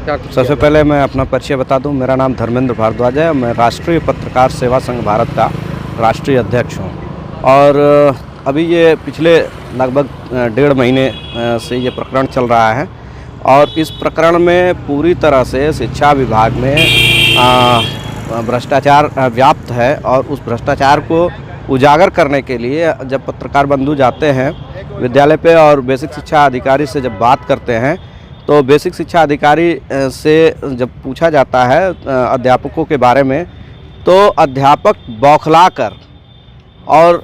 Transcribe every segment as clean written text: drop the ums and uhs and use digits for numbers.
क्या कुछ सबसे पहले मैं अपना परिचय बता दूं। मेरा नाम धर्मेंद्र भारद्वाज है। मैं राष्ट्रीय पत्रकार सेवा संघ भारत का राष्ट्रीय अध्यक्ष हूं और अभी ये पिछले लगभग 1.5 महीने से ये प्रकरण चल रहा है और इस प्रकरण में पूरी तरह से शिक्षा विभाग में भ्रष्टाचार व्याप्त है और उस भ्रष्टाचार को उजागर करने के लिए जब पत्रकार बंधु जाते हैं विद्यालय पे और बेसिक शिक्षा अधिकारी से जब बात करते हैं तो बेसिक शिक्षा अधिकारी से जब पूछा जाता है अध्यापकों के बारे में तो अध्यापक बौखलाकर और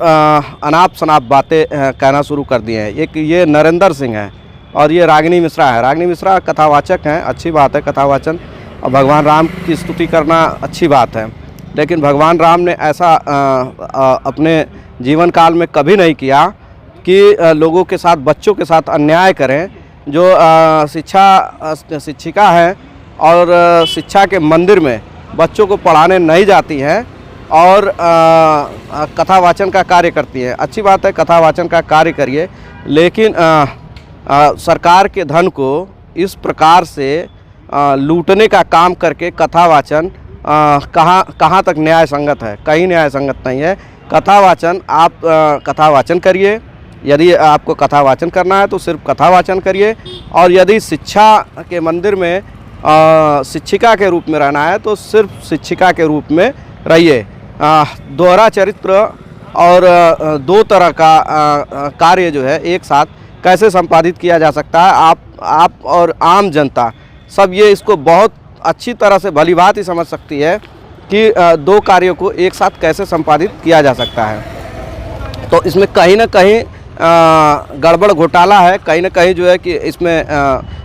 अनाप शनाप बातें कहना शुरू कर दिए हैं। एक ये नरेंद्र सिंह है और ये रागिनी मिश्रा है। रागिनी मिश्रा कथावाचक हैं, अच्छी बात है कथावाचन, और भगवान राम की स्तुति करना अच्छी बात है, लेकिन भगवान राम ने ऐसा अपने जीवन काल में कभी नहीं किया कि लोगों के साथ, बच्चों के साथ अन्याय करें। जो शिक्षिका हैं और शिक्षा के मंदिर में बच्चों को पढ़ाने नहीं जाती हैं और कथावाचन का कार्य करती हैं। अच्छी बात है, कथावाचन का कार्य करिए, लेकिन सरकार के धन को इस प्रकार से लूटने का काम करके कथावाचन कहाँ तक न्याय संगत है? कहीं न्याय संगत नहीं है। कथावाचन आप कथावाचन करिए, यदि आपको कथावाचन करना है तो सिर्फ कथावाचन करिए, और यदि शिक्षा के मंदिर में शिक्षिका के रूप में रहना है तो सिर्फ शिक्षिका के रूप में रहिए। दोहरा चरित्र और दो तरह का कार्य जो है एक साथ कैसे संपादित किया जा सकता है, आप और आम जनता सब ये इसको बहुत अच्छी तरह से भलीभांति समझ सकती है कि दो कार्यों को एक साथ कैसे संपादित किया जा सकता है। तो इसमें कहीं ना कहीं गड़बड़ घोटाला है, कहीं ना कहीं जो है कि इसमें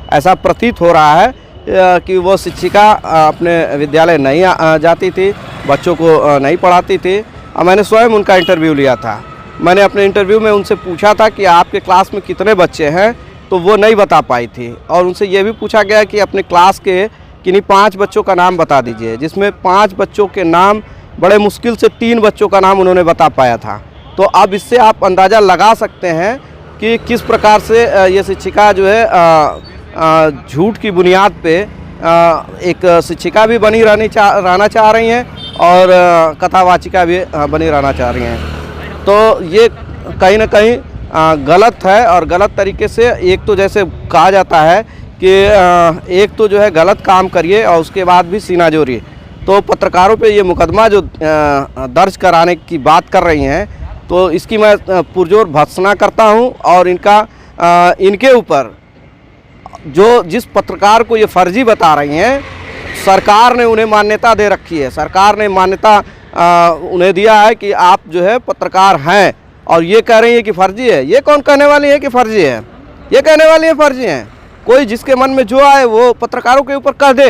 ऐसा प्रतीत हो रहा है कि वो शिक्षिका अपने विद्यालय नहीं जाती थी, बच्चों को नहीं पढ़ाती थी। मैंने स्वयं उनका इंटरव्यू लिया था। मैंने अपने इंटरव्यू में उनसे पूछा था कि आपके क्लास में कितने बच्चे हैं, तो वो नहीं बता पाई थी। और उनसे ये भी पूछा गया कि अपने क्लास के किन्हीं 5 बच्चों का नाम बता दीजिए, जिसमें 5 बच्चों के नाम बड़े मुश्किल से 3 बच्चों का नाम उन्होंने बता पाया था। तो अब इससे आप अंदाज़ा लगा सकते हैं कि किस प्रकार से ये शिक्षिका जो है झूठ की बुनियाद पे एक शिक्षिका भी बनी रहना चाह रही हैं और कथावाचिका भी बनी रहना चाह रही हैं। तो ये कहीं ना कहीं गलत है और गलत तरीके से, एक तो जैसे कहा जाता है कि एक तो जो है गलत काम करिए और उसके बाद भी सीना जोड़िए। तो पत्रकारों पे ये मुकदमा जो दर्ज कराने की बात कर रही हैं, तो इसकी मैं पुरजोर भर्त्सना करता हूं और इनके ऊपर जो जिस पत्रकार को ये फर्जी बता रही हैं, सरकार ने उन्हें मान्यता दे रखी है। सरकार ने मान्यता उन्हें दिया है कि आप जो है पत्रकार हैं, और ये कह रही है कि फर्जी है। ये कौन कहने वाली है कि फर्जी है? ये कहने वाली है फर्जी है। कोई जिसके मन में जो आए वो पत्रकारों के ऊपर कह दे,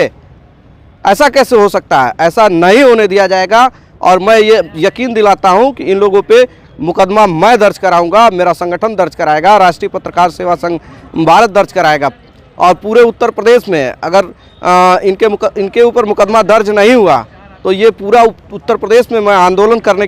ऐसा कैसे हो सकता है? ऐसा नहीं होने दिया जाएगा। और मैं ये यकीन दिलाता हूं कि इन लोगों पे मुकदमा मैं दर्ज कराऊंगा, मेरा संगठन दर्ज कराएगा, राष्ट्रीय पत्रकार सेवा संघ भारत दर्ज कराएगा। और पूरे उत्तर प्रदेश में अगर इनके ऊपर मुकदमा दर्ज नहीं हुआ तो ये पूरा उत्तर प्रदेश में मैं आंदोलन करने